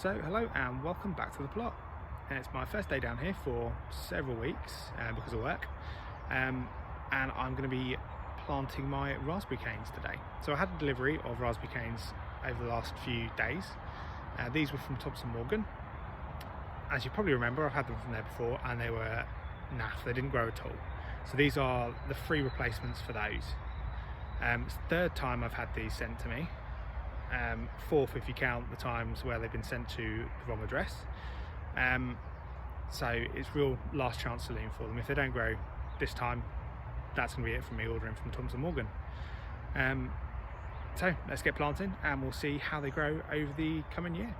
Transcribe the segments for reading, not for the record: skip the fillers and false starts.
So hello and welcome back to the plot. It's my first day down here for several weeks because of work, and I'm going to be planting my raspberry canes today. So I had a delivery of raspberry canes over the last few days. These were from Thompson and Morgan. As you probably remember, I've had them from there before and they were naff, they didn't grow at all. So these are the free replacements for those. It's the third time I've had these sent to me. Fourth if you count the times where they've been sent to the wrong address. So it's real last chance saloon for them. If they don't grow this time, that's going to be it from me ordering from Thompson and Morgan. So let's get planting and we'll see how they grow over the coming year.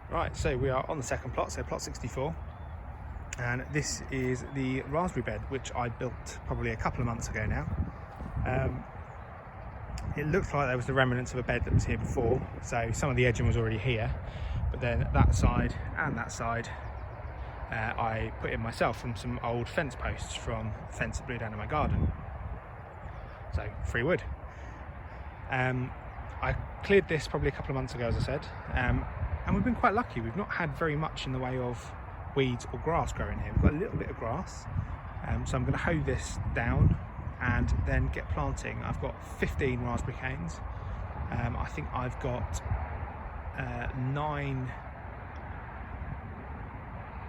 Right, so we are on the second plot, so plot 64. And this is the raspberry bed, which I built probably a couple of months ago now. It looked like there was the remnants of a bed that was here before, so some of the edging was already here, but then that side and that side I put in myself from some old fence posts from the fence that blew down in my garden. So free wood. I cleared this probably a couple of months ago, as I said, and we've been quite lucky. We've not had very much in the way of weeds or grass growing here. We've got a little bit of grass, so I'm going to hoe this down and then get planting. I've got 15 raspberry canes. I think I've got 9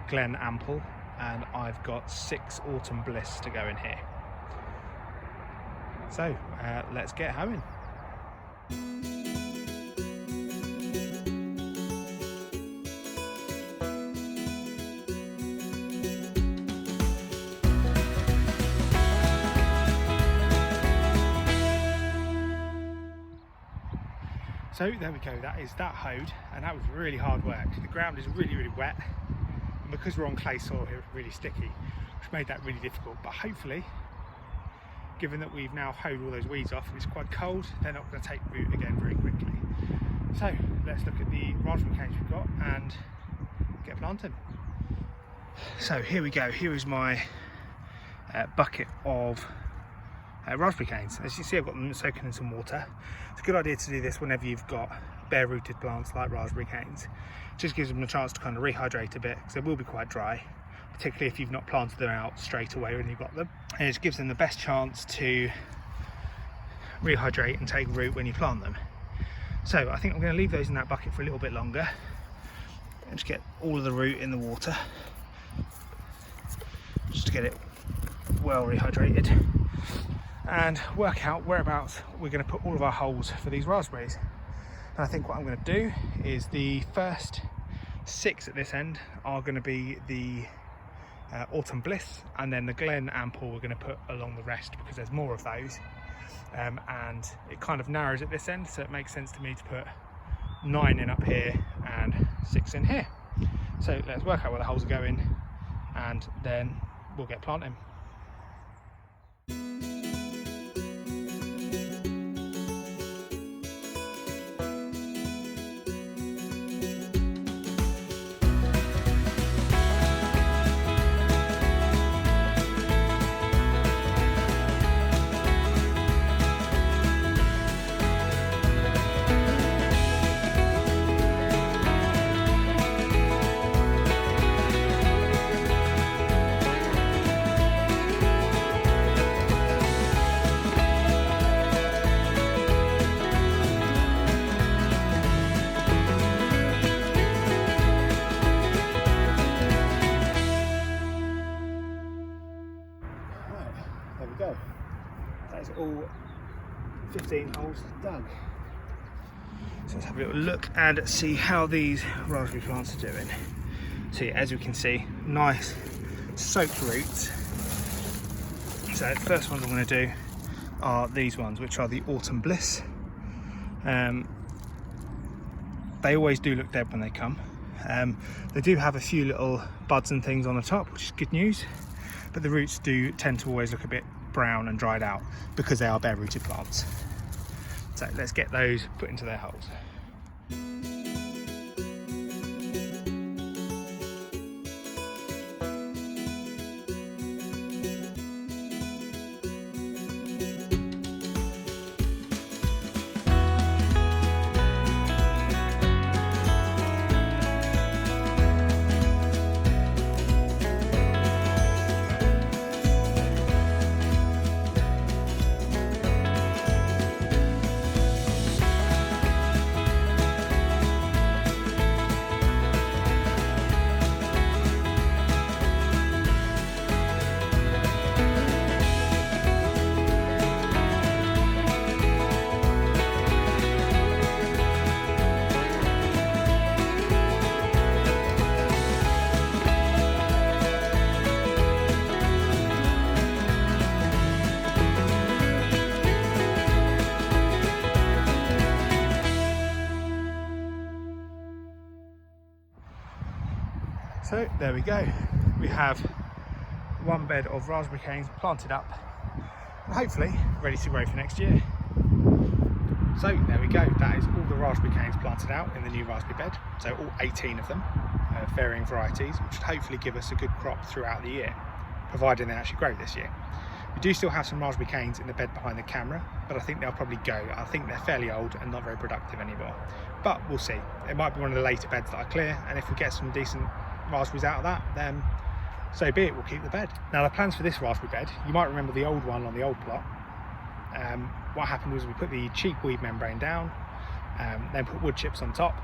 Glen Ample and I've got 6 Autumn Bliss to go in here. So let's get hoeing. So there we go, that is that hoed, and that was really hard work. The ground is really wet, and because we're on clay soil here, it's really sticky, which made that really difficult. But hopefully, given that we've now hoed all those weeds off and it's quite cold, they're not going to take root again very quickly. So let's look at the raspberry canes we've got and get planting. So here we go, here is my bucket of raspberry canes. As you see, I've got them soaking in some water. It's a good idea to do this whenever you've got bare rooted plants like raspberry canes. It just gives them a chance to kind of rehydrate a bit, because they will be quite dry, particularly if you've not planted them out straight away when you've got them. And it just gives them the best chance to rehydrate and take root when you plant them. So I think I'm going to leave those in that bucket for a little bit longer and just get all of the root in the water, just to get it well rehydrated, and work out whereabouts we're going to put all of our holes for these raspberries. And I think what I'm going to do is the first 6 at this end are going to be the Autumn Bliss, and then the Glen Ample we're going to put along the rest because there's more of those, and it kind of narrows at this end, so it makes sense to me to put 9 in up here and 6 in here. So let's work out where the holes are going and then we'll get planting. There we go. That is all 15 holes dug. So let's have a little look and see how these raspberry plants are doing. So yeah, as we can see, nice soaked roots. So the first ones I'm going to do are these ones, which are the Autumn Bliss. They always do look dead when they come. They do have a few little buds and things on the top, which is good news. But the roots do tend to always look a bit brown and dried out because they are bare rooted plants. So let's get those put into their holes. So there we go. We have one bed of raspberry canes planted up and hopefully ready to grow for next year. So there we go. That is all the raspberry canes planted out in the new raspberry bed. So all 18 of them, varying varieties, which should hopefully give us a good crop throughout the year, providing they actually grow this year. We do still have some raspberry canes in the bed behind the camera, but I think they'll probably go. I think they're fairly old and not very productive anymore. But we'll see. It might be one of the later beds that I clear, and if we get some decent raspberries out of that, then so be it, we'll keep the bed. Now the plans for this raspberry bed, you might remember the old one on the old plot. What happened was we put the cheap weed membrane down, then put wood chips on top,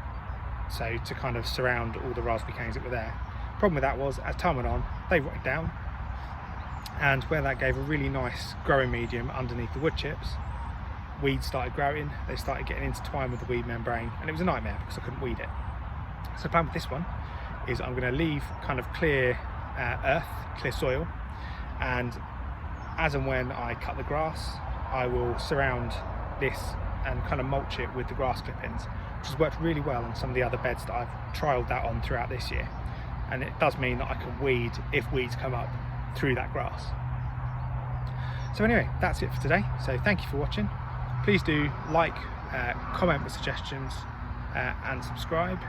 so to kind of surround all the raspberry canes that were there. Problem with that was, as time went on, they rotted down, and where that gave a really nice growing medium underneath the wood chips, weeds started growing, they started getting intertwined with the weed membrane, and it was a nightmare because I couldn't weed it. So the plan with this one is I'm going to leave kind of clear earth, clear soil, and as and when I cut the grass, I will surround this and kind of mulch it with the grass clippings, which has worked really well on some of the other beds that I've trialled that on throughout this year. And it does mean that I can weed if weeds come up through that grass. So anyway, that's it for today. So thank you for watching. Please do like, comment with suggestions, and subscribe.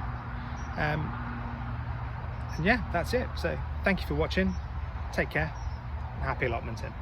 And yeah, that's it. So thank you for watching. Take care and happy allotmenting.